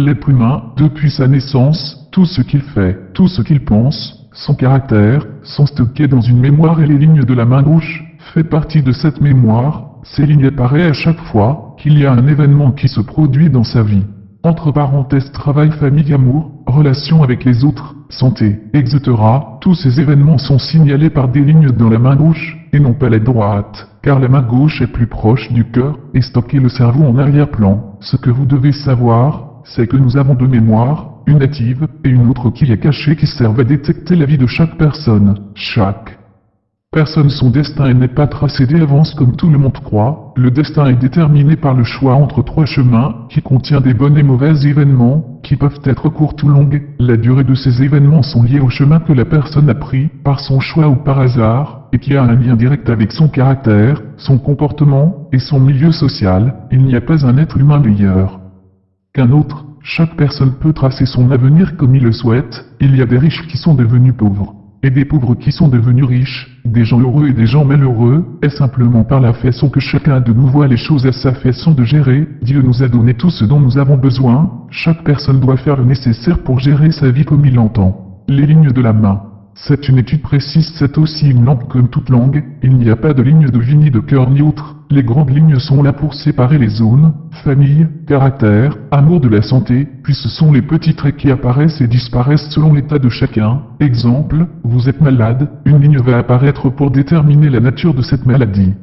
L'être humain, depuis sa naissance, tout ce qu'il fait, tout ce qu'il pense, son caractère, sont stockés dans une mémoire et les lignes de la main gauche fait partie de cette mémoire. Ces lignes apparaissent à chaque fois qu'il y a un événement qui se produit dans sa vie. Entre parenthèses travail, famille, amour, relations avec les autres, santé, etc. Tous ces événements sont signalés par des lignes dans la main gauche, et non pas la droite, car la main gauche est plus proche du cœur, et stocker le cerveau en arrière-plan. Ce que vous devez savoir, c'est que nous avons deux mémoires, une active, et une autre qui est cachée qui servent à détecter la vie de chaque personne. Chaque personne, son destin n'est pas tracé d'avance comme tout le monde croit. Le destin est déterminé par le choix entre trois chemins, qui contient des bons et mauvais événements, qui peuvent être courts ou longues. La durée de ces événements sont liés au chemin que la personne a pris, par son choix ou par hasard, et qui a un lien direct avec son caractère, son comportement, et son milieu social. Il n'y a pas un être humain meilleur qu'un autre. Chaque personne peut tracer son avenir comme il le souhaite. Il y a des riches qui sont devenus pauvres, et des pauvres qui sont devenus riches, des gens heureux et des gens malheureux, et simplement par la façon que chacun de nous voit les choses à sa façon de gérer. Dieu nous a donné tout ce dont nous avons besoin. Chaque personne doit faire le nécessaire pour gérer sa vie comme il l'entend. Les lignes de la main. C'est une étude précise, c'est aussi une langue comme toute langue. Il n'y a pas de ligne de vie ni de cœur ni autre. Les grandes lignes sont là pour séparer les zones, famille, caractère, amour de la santé, puis ce sont les petits traits qui apparaissent et disparaissent selon l'état de chacun. Exemple, vous êtes malade, une ligne va apparaître pour déterminer la nature de cette maladie,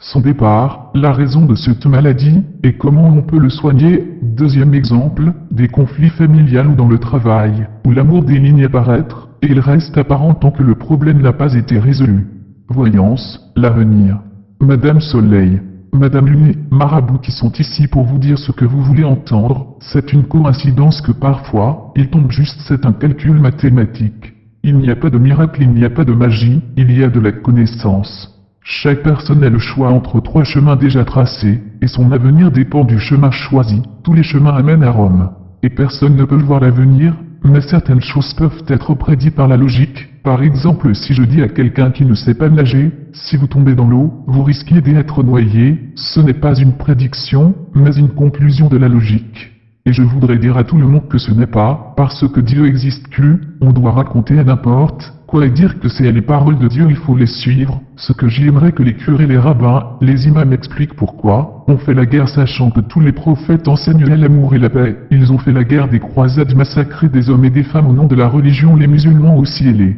son départ, la raison de cette maladie, et comment on peut le soigner. Deuxième exemple, des conflits familiaux ou dans le travail, où l'amour des lignes apparaître, et il reste apparent tant que le problème n'a pas été résolu. Voyance, l'avenir. Madame Soleil, Madame Lune, Marabout qui sont ici pour vous dire ce que vous voulez entendre. C'est une coïncidence que parfois, il tombe juste, c'est un calcul mathématique. Il n'y a pas de miracle, il n'y a pas de magie, il y a de la connaissance. Chaque personne a le choix entre trois chemins déjà tracés, et son avenir dépend du chemin choisi. Tous les chemins amènent à Rome, et personne ne peut voir l'avenir, mais certaines choses peuvent être prédites par la logique. Par exemple, si je dis à quelqu'un qui ne sait pas nager, si vous tombez dans l'eau, vous risquez d'être noyé, ce n'est pas une prédiction, mais une conclusion de la logique. Et je voudrais dire à tout le monde que ce n'est pas parce que Dieu existe que on doit raconter à n'importe quoi et dire que c'est les paroles de Dieu, il faut les suivre. Ce que j'aimerais que les curés, les rabbins, les imams expliquent pourquoi on fait la guerre sachant que tous les prophètes enseignaient l'amour et la paix. Ils ont fait la guerre des croisades, massacré des hommes et des femmes au nom de la religion, les musulmans aussi et les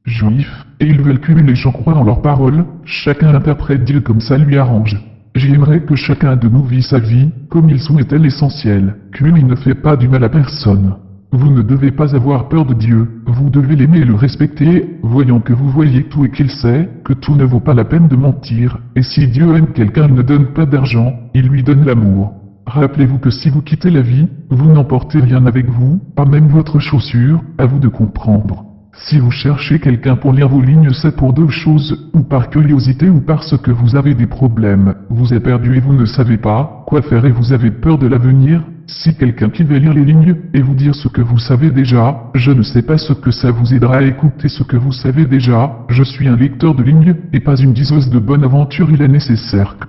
juifs, et ils veulent que les gens croient en leurs paroles. Chacun interprète Dieu comme ça lui arrange. J'aimerais que chacun de nous vit sa vie comme il souhaitait, l'essentiel, qu'il ne fait pas du mal à personne. Vous ne devez pas avoir peur de Dieu, vous devez l'aimer et le respecter, voyant que vous voyez tout et qu'il sait que tout ne vaut pas la peine de mentir, et si Dieu aime quelqu'un, il ne donne pas d'argent, il lui donne l'amour. Rappelez-vous que si vous quittez la vie, vous n'emportez rien avec vous, pas même votre chaussure, à vous de comprendre. Si vous cherchez quelqu'un pour lire vos lignes, c'est pour deux choses, ou par curiosité ou parce que vous avez des problèmes, vous êtes perdu et vous ne savez pas quoi faire et vous avez peur de l'avenir. Si quelqu'un qui veut lire les lignes et vous dire ce que vous savez déjà, je ne sais pas ce que ça vous aidera à écouter ce que vous savez déjà. Je suis un lecteur de lignes et pas une diseuse de bonne aventure. Il est nécessaire que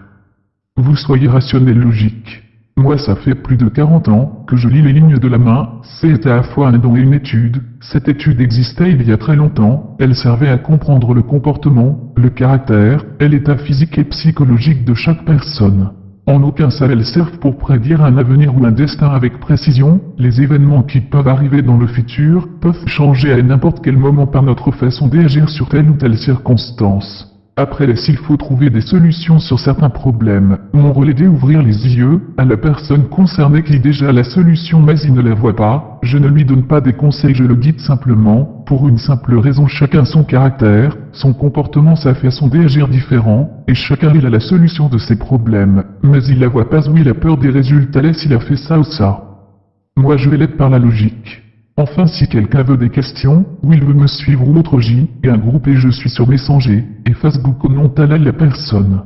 vous soyez rationnel, logique. Moi, ça fait plus de 40 ans que je lis les lignes de la main. C'est à la fois un don et une étude. Cette étude existait il y a très longtemps. Elle servait à comprendre le comportement, le caractère, et l'état physique et psychologique de chaque personne. En aucun cas elles servent pour prédire un avenir ou un destin avec précision. Les événements qui peuvent arriver dans le futur peuvent changer à n'importe quel moment par notre façon d'agir sur telle ou telle circonstance. Après, s'il faut trouver des solutions sur certains problèmes, mon rôle est d'ouvrir les yeux à la personne concernée qui a déjà la solution mais il ne la voit pas. Je ne lui donne pas des conseils, je le guide simplement, pour une simple raison, chacun son caractère, son comportement, sa façon d'agir différent, et chacun il a la solution de ses problèmes, mais il la voit pas ou il a peur des résultats, laisse il a fait ça ou ça. Moi je vais l'aider par la logique. Enfin, si quelqu'un veut des questions, ou il veut me suivre ou autre, J, et un groupe et je suis sur Messenger, et Facebook au nom Talal la personne.